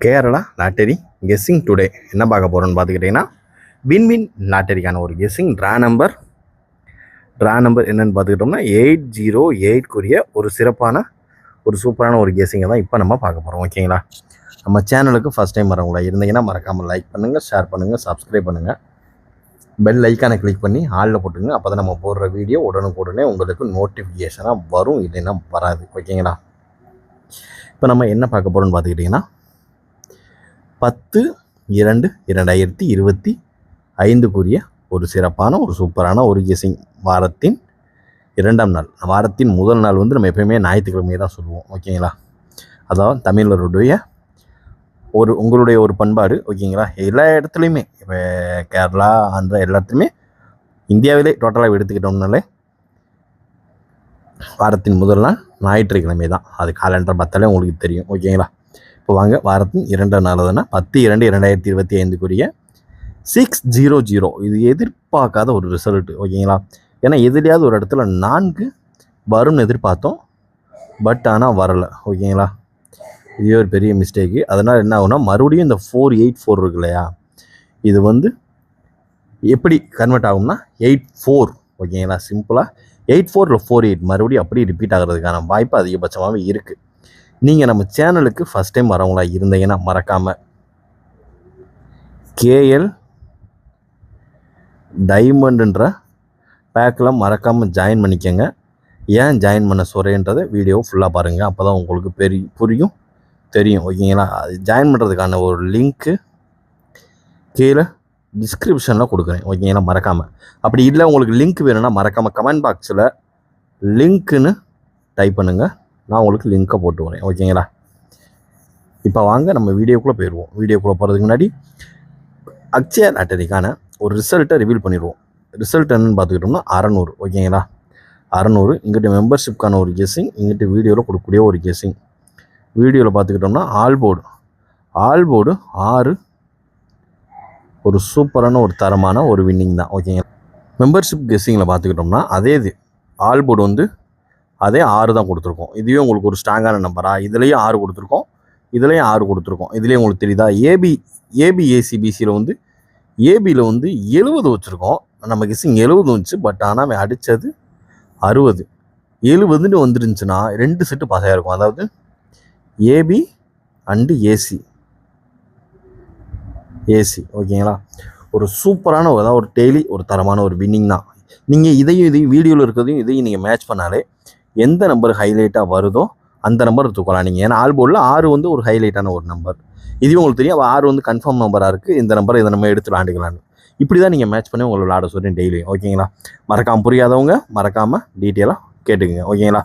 Kerala lottery guessing today என்ன பார்க்க போகிறோன்னு பார்த்துக்கிட்டிங்கன்னா வின்வின் லாட்டரிக்கான ஒரு கெஸ்ஸிங் ட்ரா நம்பர் என்னென்னு பார்த்துக்கிட்டோம்னா 808 ஒரு சிறப்பான ஒரு சூப்பரான ஒரு கெஸ்ஸிங்கை தான் இப்போ நம்ம பார்க்க போகிறோம். ஓகேங்களா, நம்ம சேனலுக்கு ஃபஸ்ட் டைம் வரவங்களா இருந்தீங்கன்னா மறக்காமல் லைக் பண்ணுங்கள், ஷேர் பண்ணுங்கள், சப்ஸ்கிரைப் பண்ணுங்கள், பெல் ஐக்கானை கிளிக் பண்ணி ஆளில் போட்டுங்க. அப்போ தான் நம்ம போடுற வீடியோ உடனுக்குடனே உங்களுக்கு நோட்டிஃபிகேஷனாக வரும், இல்லைன்னா வராது. ஓகேங்களா, இப்போ நம்ம என்ன பார்க்க போகிறோம்னு பார்த்துக்கிட்டிங்கன்னா 10/2/2025 ஒரு சிறப்பான ஒரு சூப்பரான ஒரு கெஸ்ஸிங். வாரத்தின் 2ஆம் நாள், வாரத்தின் முதல் நாள் வந்து நம்ம எப்பயுமே ஞாயிற்றுக்கிழமையை தான் சொல்லுவோம். ஓகேங்களா, அதாவது தமிழருடைய உங்களுடைய ஒரு பண்பாடு. ஓகேங்களா, எல்லா இடத்துலையுமே இப்போ கேரளா, ஆந்திரா எல்லாத்துலேயுமே இந்தியாவிலே டோட்டலாக எடுத்துக்கிட்டோம்னாலே வாரத்தின் முதல் நாள் ஞாயிற்றுக்கிழமை தான். அது காலண்டர் பார்த்தாலே உங்களுக்கு தெரியும். ஓகேங்களா, இப்போ வாங்க வாரத்தின் 2ஆம் நாள் தானே 10/2/2025 600. இது எதிர்பார்க்காத ஒரு ரிசல்ட்டு. ஓகேங்களா, ஏன்னா எதுலையாவது ஒரு இடத்துல 4 வரும்னு எதிர்பார்த்தோம், பட் ஆனால் வரலை. ஓகேங்களா, இது ஒரு பெரிய மிஸ்டேக்கு. அதனால் என்ன ஆகுனா மறுபடியும் இந்த 484 இருக்கு இல்லையா, இது வந்து எப்படி கன்வெர்ட் ஆகும்னா 84. ஓகேங்களா, சிம்பிளாக 84 இல்லை 48 மறுபடியும் அப்படி ரிப்பீட் ஆகிறதுக்கான வாய்ப்பு அதிகபட்சமாகவே இருக்குது. நீங்கள் நம்ம சேனலுக்கு ஃபஸ்ட் டைம் வரவங்களா இருந்தீங்கன்னா மறக்காமல் கேஎல் டைமண்டுன்ற பேக்கில் மறக்காமல் ஜாயின் பண்ணிக்கோங்க. ஏன் ஜாயின் பண்ண சொல்கிறேன்றதை வீடியோ ஃபுல்லாக பாருங்கள், அப்போ தான் உங்களுக்கு புரியும் தெரியும். ஓகேங்களா, அது ஜாயின் பண்ணுறதுக்கான ஒரு லிங்க்கு கீழே டிஸ்கிரிப்ஷனில் கொடுக்குறேன். ஓகேங்களா, மறக்காமல். அப்படி இல்லை உங்களுக்கு லிங்க் வேணும்னா மறக்காமல் கமெண்ட் பாக்ஸில் லிங்க்குன்னு டைப் பண்ணுங்கள், நான் உங்களுக்கு லிங்க்கை போட்டு வரேன். ஓகேங்களா, இப்போ வாங்க நம்ம வீடியோக்குள்ளே போயிடுவோம். வீடியோக்குள்ளே போகிறதுக்கு முன்னாடி அக்ஷயா லாட்டரிக்கான ஒரு ரிசல்ட்டை ரிவீல் பண்ணிடுவோம். ரிசல்ட் என்னன்னு பார்த்துக்கிட்டோம்னா 600. ஓகேங்களா, 600 இங்கிட்ட மெம்பர்ஷிப்கான ஒரு கெஸ்ஸிங், இங்கிட்ட வீடியோவில் கொடுக்கக்கூடிய ஒரு கெஸ்ஸிங். வீடியோவில் பார்த்துக்கிட்டோம்னா ஆல் போர்டு 6 ஒரு சூப்பரான ஒரு தரமான ஒரு வின்னிங் தான். ஓகேங்களா, மெம்பர்ஷிப் கெஸ்ஸிங்கில் பார்த்துக்கிட்டோம்னா அதே இது ஆல் போர்டு வந்து அதே 6 தான் கொடுத்துருக்கோம். இதுவே உங்களுக்கு ஒரு ஸ்ட்ராங்கான நம்பராக, இதுலேயும் 6 கொடுத்துருக்கோம், இதுலேயும் 6 கொடுத்துருக்கோம். இதுலேயும் உங்களுக்கு தெரியுதா, ஏபிஏசிபிசியில் வந்து ஏபியில் வந்து 70 வச்சுருக்கோம். நம்ம கெஸ்ஸிங் 70 வந்துச்சு, பட் ஆனால் அவன் அடித்தது 60. 70ன்னு வந்துருந்துச்சுன்னா 2 செட்டு பாஸ் ஆகிருக்கும். அதாவது ஏபி அண்டு ஏசி. ஓகேங்களா, ஒரு சூப்பரான அதாவது ஒரு டெய்லி ஒரு தரமான ஒரு வின்னிங் தான். நீங்கள் இதையும் வீடியோவில் இருக்கிறதையும் இதையும் நீங்கள் மேட்ச் பண்ணாலே எந்த நம்பர் ஹைலைட்டாக வருதோ அந்த நம்பர் தூக்கலாம் நீங்கள். ஏன்னா ஆல் போர்டில் 6 வந்து ஒரு ஹைலைட்டான ஒரு நம்பர். இதுவும் உங்களுக்கு தெரியும், 6 வந்து கன்ஃபார்ம் நம்பராக இருக்குது. இந்த நம்பரை இதை நம்ம எடுத்து விளாண்டுக்கலான்னு இப்படி தான் நீங்கள் மேட்ச் பண்ணி உங்களை விளாட சொல்கிறேன் டெய்லியும். ஓகேங்களா, மறக்காமல் புரியாதவங்க மறக்காமல் டீட்டெயிலாக கேட்டுக்குங்க. ஓகேங்களா,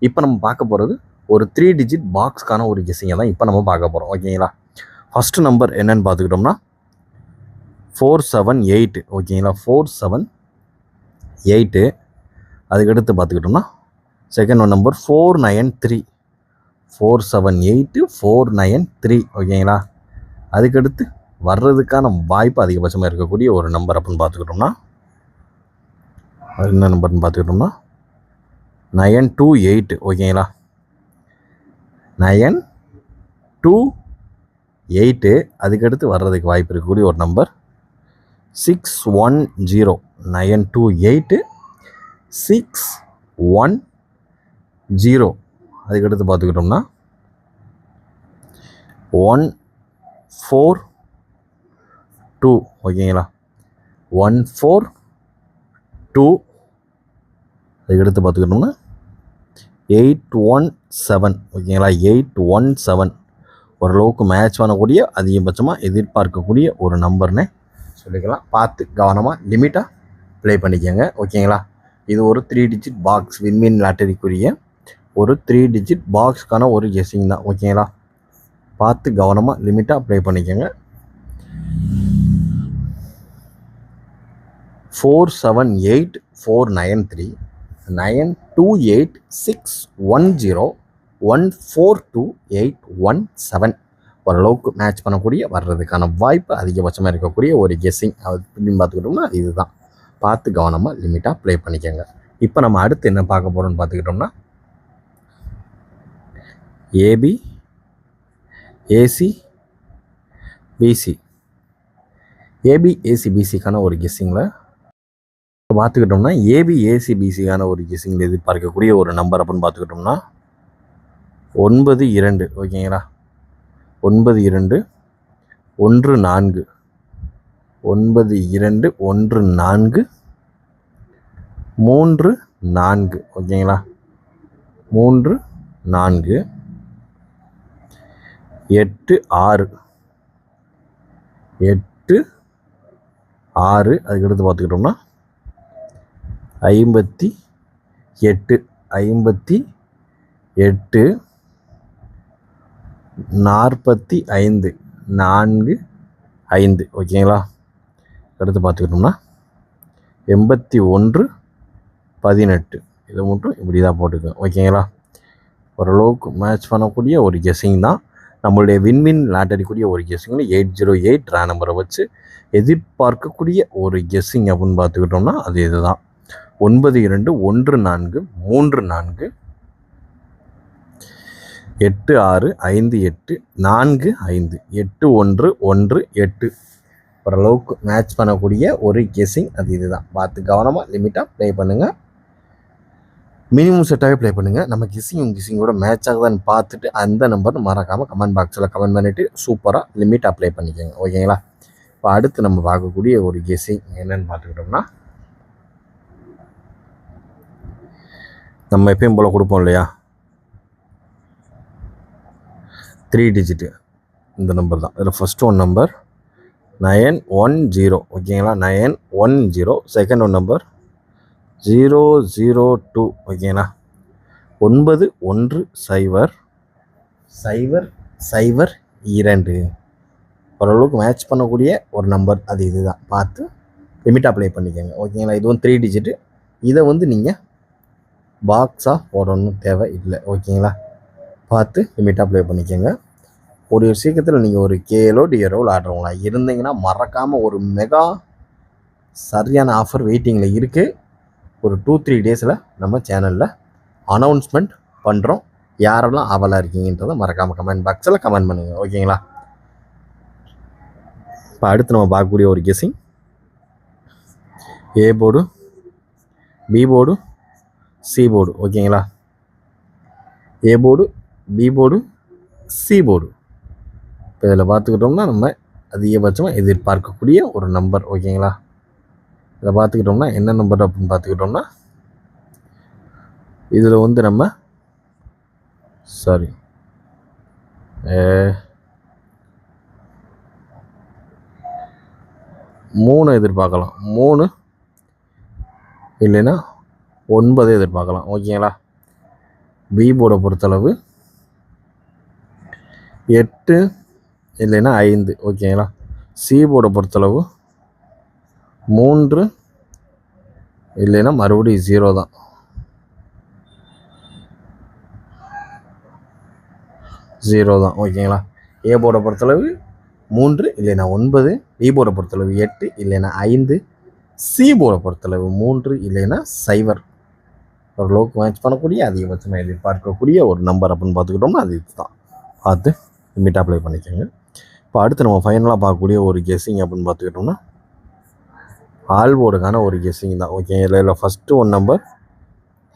இப்போ நம்ம பார்க்க போகிறது ஒரு 3 டிஜிட் பாக்ஸ்க்கான ஒரு கெஸ்ஸிங்கை தான் இப்போ நம்ம பார்க்க போகிறோம். ஓகேங்களா, ஃபஸ்ட்டு நம்பர் என்னென்னு பார்த்துக்கிட்டோம்னா 478. ஓகேங்களா, 478. அதுக்கடுத்து பார்த்துக்கிட்டோம்னா செகண்ட் ஒன் நம்பர் 493. 478 493. ஓகேங்களா, அதுக்கடுத்து வர்றதுக்கான வாய்ப்பு அதிகபட்சமாக இருக்கக்கூடிய ஒரு நம்பர் அப்படின்னு பார்த்துக்கிட்டோம்னா என்ன நம்பர்னு பார்த்துக்கிட்டோம்னா 928. ஓகேங்களா, 928. அதுக்கடுத்து வர்றதுக்கு வாய்ப்பு இருக்கக்கூடிய ஒரு நம்பர் 610. 928 610. அதுக்கடுத்து பார்த்துக்கிட்டோம்னா 142. ஓகேங்களா, 142. அதுக்கடுத்து பார்த்துக்கிட்டோம்னா 817. ஓகேங்களா, 817 ஓரளவுக்கு மேட்ச் பண்ணக்கூடிய அதிகபட்சமாக எதிர்பார்க்கக்கூடிய ஒரு நம்பர்னே சொல்லிக்கலாம். பார்த்து கவனமாக லிமிட்டாக ப்ளே பண்ணிக்கோங்க. ஓகேங்களா, இது ஒரு 3 டிஜிட் பாக்ஸ் வின்வின் லாட்டரிக்குரிய ஒரு 3 டிஜிட் பாக்ஸ்க்கான ஒரு கெஸ்ஸிங் தான். ஓகேங்களா, பார்த்து கவனமாக லிமிட்டாக ப்ளே பண்ணிக்கோங்க. 478 493 928 610 142 817 ஓரளவுக்கு மேட்ச் பண்ணக்கூடிய வர்றதுக்கான வாய்ப்பு அதிகபட்சமாக இருக்கக்கூடிய ஒரு கெஸ்ஸிங் அப்படின்னு பார்த்துக்கிட்டோம்னா இதுதான். பார்த்து கவனமாக லிமிட்டாக ப்ளே பண்ணிக்கோங்க. இப்போ நம்ம அடுத்து என்ன பார்க்க போகிறோம்னு பார்த்துக்கிட்டோம்னா AB AC BC AB AC பிசிக்கான ஒரு கெஸ்ஸிங்கில் பார்த்துக்கிட்டோம்னா ஏபி ஏசி பிசிக்கான ஒரு கெஸ்ஸிங்கில் எதிர்பார்க்கக்கூடிய ஒரு நம்பர் அப்படின்னு பார்த்துக்கிட்டோம்னா 92 ஓகேங்களா. 92 14 92 14 3 4 ஓகேங்களா. 3 4 8 6 8 6 அதுக்கடுத்து பார்த்துக்கிட்டோம்னா 58 58 45 4 5 ஓகேங்களா. அடுத்து பார்த்துக்கிட்டோம்னா 81 18 இதை மட்டும் இப்படி தான் போட்டுக்கோங்க ஓகேங்களா. ஓரளவுக்கு மேட்ச் பண்ணக்கூடிய ஒரு கெஸ்ஸிங் தான். நம்மளுடைய வின்வின் லாட்டரிக்குரிய ஒரு கெஸ்ஸிங்கில் 808 ரா நம்பரை வச்சு எதிர்பார்க்கக்கூடிய ஒரு கெஸ்ஸிங் அப்படின்னு பார்த்துக்கிட்டோம்னா அது இதுதான். 92 14 3 4 8 6 5 8 4 5 8 1 1 8 ஓரளவுக்கு மேட்ச் பண்ணக்கூடிய ஒரு கெஸ்ஸிங் அது இதுதான். பார்த்து கவனமாக லிமிட்டாக ப்ளே பண்ணுங்கள். மினிமம் செட்டாகவே ப்ளே பண்ணுங்கள். நம்ம கெஸ்ஸிங்கோட மேட்ச் ஆகுதான்னு பார்த்துட்டு அந்த நம்பர் மறக்காமல் கமெண்ட் பாக்ஸில் கமெண்ட் பண்ணிவிட்டு சூப்பராக லிமிட் அப்ளை பண்ணிக்கோங்க ஓகேங்களா. இப்போ அடுத்து நம்ம பார்க்கக்கூடிய ஒரு கெஸ்ஸிங் என்னென்னு பார்த்துக்கிட்டோம்னா நம்ம எப்பயும் போல் கொடுப்போம் இல்லையா 3 டிஜிட்டு இந்த நம்பர் தான். இதில் ஃபஸ்ட் ஒன் நம்பர் 910 ஓகேங்களா. 910 செகண்ட் ஒன் நம்பர் 002 ஓகேங்களா. 910 002 ஓரளவுக்கு மேட்ச் பண்ணக்கூடிய ஒரு நம்பர் அது இதுதான். பார்த்து லிமிட் அப்ளை பண்ணிக்கோங்க ஓகேங்களா. இதுவும் 3 டிஜிட்டு. இதை நீங்கள் பாக்ஸாக போடணும் தேவை இல்லை ஓகேங்களா. பார்த்து லிமிட் அப்ளை பண்ணிக்கோங்க. ஒரு சீக்கிரத்தில் நீங்கள் ஒரு கேலோ டியரோ விளாடுறவங்களா இருந்தீங்கன்னா மறக்காமல் ஒரு மெகா சரியான ஆஃபர் வெயிட்டிங்கில் இருக்குது. ஒரு 2-3 டேஸில் நம்ம சேனலில் அனௌன்ஸ்மெண்ட் பண்ணுறோம். யாரெல்லாம் ஆவலாக இருக்கீங்கன்றதை மறக்காமல் கமெண்ட் பாக்ஸில் கமெண்ட் பண்ணுங்கள் ஓகேங்களா. இப்போ அடுத்து நம்ம பார்க்கக்கூடிய ஒரு guessing A board B board C board ஓகேங்களா. A board B board C board. இப்போ இதில் பார்த்துக்கிட்டோம்னா நம்ம அதிகபட்சமாக எதிர்பார்க்கக்கூடிய ஒரு நம்பர் ஓகேங்களா. இதை பார்த்துக்கிட்டோம்னா என்ன நம்பர் அப்படின்னு பார்த்துக்கிட்டோம்னா இதில் நம்ம 3 எதிர்பார்க்கலாம். 3 இல்லைன்னா 9 எதிர்பார்க்கலாம் ஓகேங்களா. பி போர்டை பொறுத்தளவு 8 இல்லைன்னா 5 ஓகேங்களா. சி போர்டை பொறுத்தளவு 3 இல்லைன்னா மறுபடியும் 0 தான். 0 தான் ஓகேங்களா. ஏ போர்டை பொறுத்தளவு 3 இல்லைன்னா 9, பி போர்டை பொறுத்தளவு 8 இல்லைன்னா 5, சி போர்டை பொறுத்தளவு 3 இல்லைன்னா 0. ஓரளவுக்கு மேட்ச் பண்ணக்கூடிய அதிகபட்சமாக எதிர்பார்க்கக்கூடிய ஒரு நம்பர் அப்படின்னு பார்த்துக்கிட்டோம்னா அது இதுதான். பார்த்து லிமிட் அப்ளை பண்ணிக்கோங்க. இப்போ அடுத்து நம்ம ஃபைனலாக பார்க்கக்கூடிய ஒரு கெஸ்ஸிங் அப்படின்னு பார்த்துக்கிட்டோம்னா ஆல் போர்டுக்கான ஒரு கெஸ்ஸிங் தான் ஓகே. இதில் ஃபஸ்ட்டு ஒன் நம்பர்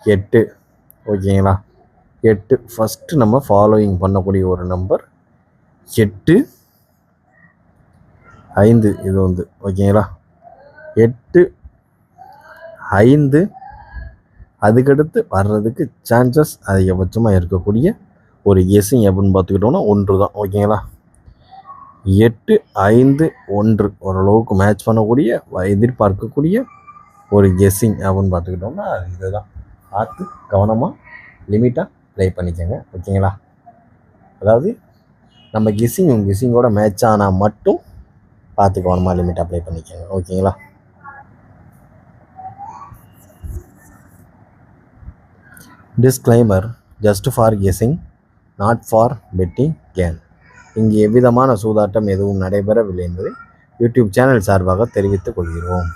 8 ஓகேங்களா. 8 ஃபஸ்ட்டு நம்ம ஃபாலோயிங் பண்ணக்கூடிய ஒரு நம்பர் 8 5 இது ஓகேங்களா. 8 5 அதுக்கடுத்து வர்றதுக்கு சான்சஸ் அதிகபட்சமாக இருக்கக்கூடிய ஒரு கெஸ்ஸிங் அப்படின்னு பார்த்துக்கிட்டோம்னா 1 தான் ஓகேங்களா. 8 5 1 ஓரளவுக்கு மேட்ச் பண்ணக்கூடிய எதிர்பார்க்கக்கூடிய ஒரு கெஸ்ஸிங் அப்படின்னு பார்த்துக்கிட்டோம்னா அது இதுதான். பார்த்து கவனமாக லிமிட்டாக ப்ளே பண்ணிக்கோங்க ஓகேங்களா. அதாவது நம்ம கெஸ்ஸிங்கோட மேட்ச் ஆனால் மட்டும் பார்த்து கவனமாக லிமிட்டாக ப்ளே பண்ணிக்கோங்க ஓகேங்களா. Disclaimer just for guessing not for betting கேன். இங்கு எவ்விதமான சூதாட்டம் எதுவும் நடைபெறவில்லை என்பதை யூடியூப் சேனல் சார்பாக தெரிவித்துக் கொள்கிறோம்.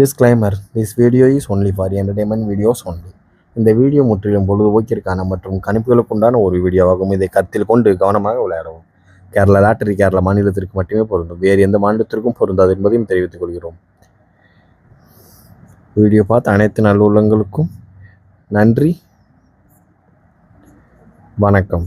Disclaimer this video is only for entertainment videos only. இந்த வீடியோ முற்றிலும் பொழுதுபோக்கிற்கான மற்றும் கணிப்புகளுக்குண்டான ஒரு வீடியோவாகும். இதை கருத்தில் கொண்டு கவனமாக விளையாடவும். கேரளா லாட்டரி கேரளா மாநிலத்திற்கு மட்டுமே பொருந்தும், வேறு எந்த மாநிலத்திற்கும் பொருந்தாது என்பதையும் தெரிவித்துக் கொள்கிறோம். வீடியோ பார்த்த அனைத்து நல்லுள்ளங்களுக்கும் நன்றி, வணக்கம்.